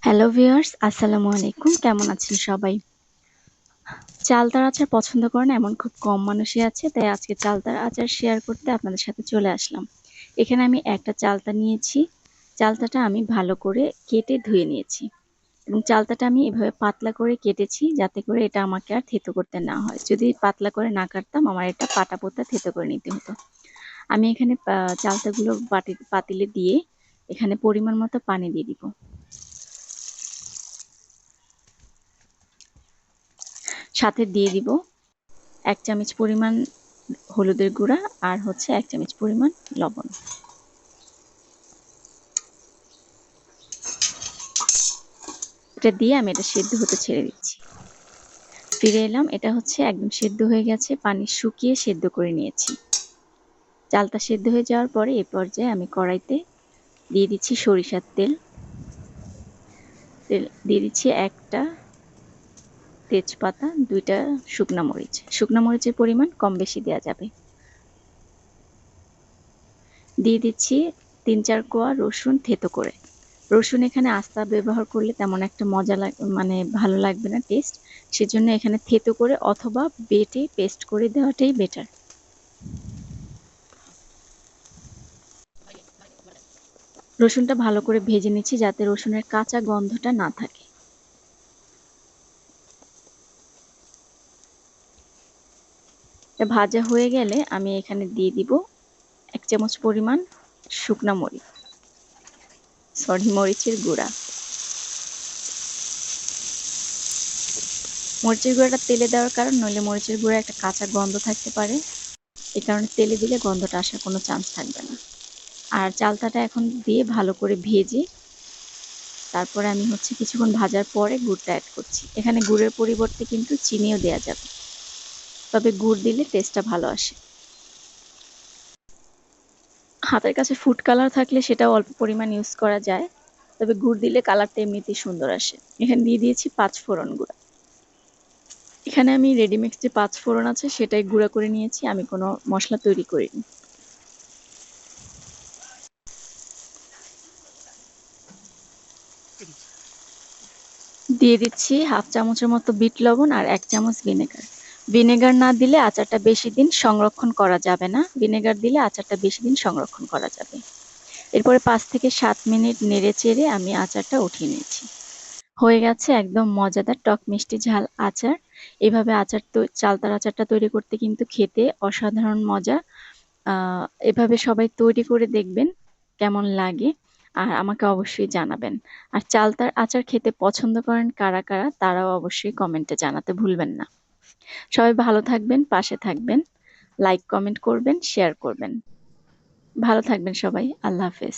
Hello viewers, আসসালামু আলাইকুম। কেমন আছেন সবাই? চালতার আচার পছন্দ করে না এমন খুব কম মানুষই আছে। তাই আজকে চালতার আচার শেয়ার করতে আপনাদের সাথে চলে আসলাম। এখানে আমি একটা চালতা নিয়েছি। চালতাটা আমি ভালো করে কেটে ধুয়ে নিয়েছি। এবং চালতাটা আমি এভাবে পাতলা করে কেটেছি যাতে করে এটা আমাকে আর থেঁতো করতে না হয়। যদি পাতলা করে না কাটতাম আমার এটা পাটা-পোতা থেঁতো করে নিতে হতো। আমি এখানে চালতাগুলো পাতিলে দিয়ে এখানে পরিমাণ মতো পানি দিয়ে দিব। সাথে দিয়ে দিব ১ চামচ পরিমাণ হলুদের গুঁড়া আর হচ্ছে ১ চামচ পরিমাণ লবণ। এটা দিয়ে আমি এটা সেদ্ধ হতে ছেড়ে দিচ্ছি। ফিরে এলাম, এটা হচ্ছে একদম সেদ্ধ হয়ে গেছে, পানি শুকিয়ে সেদ্ধ করে নিয়েছি। চালটা সেদ্ধ হয়ে যাওয়ার পরে এই পর্যায়ে আমি কড়াইতে দিয়ে দিচ্ছি সরিষার তেল। দিয়ে দিচ্ছি একটা তেজপাতা, ২টা শুকনা মরিচ। শুকনা মরিচের পরিমাণ কম বেশি দেয়া যাবে। দিয়ে দিচ্ছি ৩-৪ কোয়া রসুন থেঁতো করে। রসুন এখানে আস্তা ব্যবহার করলে তেমন একটা মজা মানে ভালো লাগবে না টেস্ট। সেজন্য এখানে থেঁতো করে অথবা বেটে পেস্ট করে দেওয়াটাই বেটার। রসুনটা ভালো করে ভেজে নিচ্ছি যাতে রসুনের কাঁচা গন্ধটা না থাকে। এটা ভাজা হয়ে গেলে আমি এখানে দিয়ে দিব ১ চামচ পরিমাণ শুকনা মরিচের গুঁড়া। মরিচের গুঁড়াটা তেলে দেওয়ার কারণ নইলে মরিচের গুঁড়া একটা কাঁচা গন্ধ থাকতে পারে। এই কারণে তেলে দিলে গন্ধটা আসার কোনো চান্স থাকবে না। আর চালতাটা এখন দিয়ে ভালো করে ভেজে তারপরে আমি হচ্ছে কিছুক্ষণ ভাজার পরে গুড়টা অ্যাড করছি। এখানে গুড়ের পরিবর্তে কিন্তু চিনিও দেয়া যাবে। তবে গুড় দিলে টেস্টটা ভালো আসে। হাতের কাছে ফুড কালার থাকলে সেটাও অল্প পরিমাণ ইউজ করা যায়। তবে গুড় দিলে কালারটা এমনিতেই সুন্দর আসে। এখানে দিয়ে দিয়েছি ৫ ফোড়ন গুঁড়া। এখানে আমি রেডিমিক্স যে ৫ ফোড়ন আছে সেটাই গুঁড়া করে নিয়েছি। আমি কোনো মসলা তৈরি করিনি। দিয়ে দিচ্ছি 1/2 চামচের মতো বিট লবণ আর ১ চামচ ভিনেগার। ভিনেগার না দিলে আচারটা বেশি দিন সংরক্ষণ করা যাবে না। ভিনেগার দিলে আচারটা বেশি দিন সংরক্ষণ করা যাবে। এরপরে ৫ থেকে ৭ মিনিট নেড়ে-চেড়ে আমি আচারটা উঠিয়ে নিয়েছি। হয়ে গেছে একদম মজাদার টক মিষ্টি ঝাল আচার। এভাবে চালতার আচারটা তৈরি করতে কিন্তু খেতে অসাধারণ মজা। এভাবে সবাই তৈরি করে দেখবেন কেমন লাগে আর আমাকে অবশ্যই জানাবেন। আর চালতার আচার খেতে পছন্দ করেন কারা, কারা তারাও অবশ্যই কমেন্টে জানাতে ভুলবেন না। সবাই ভালো থাকবেন, পাশে থাকবেন, লাইক, কমেন্ট করবেন, শেয়ার করবেন। ভালো থাকবেন সবাই। আল্লাহ হাফেজ।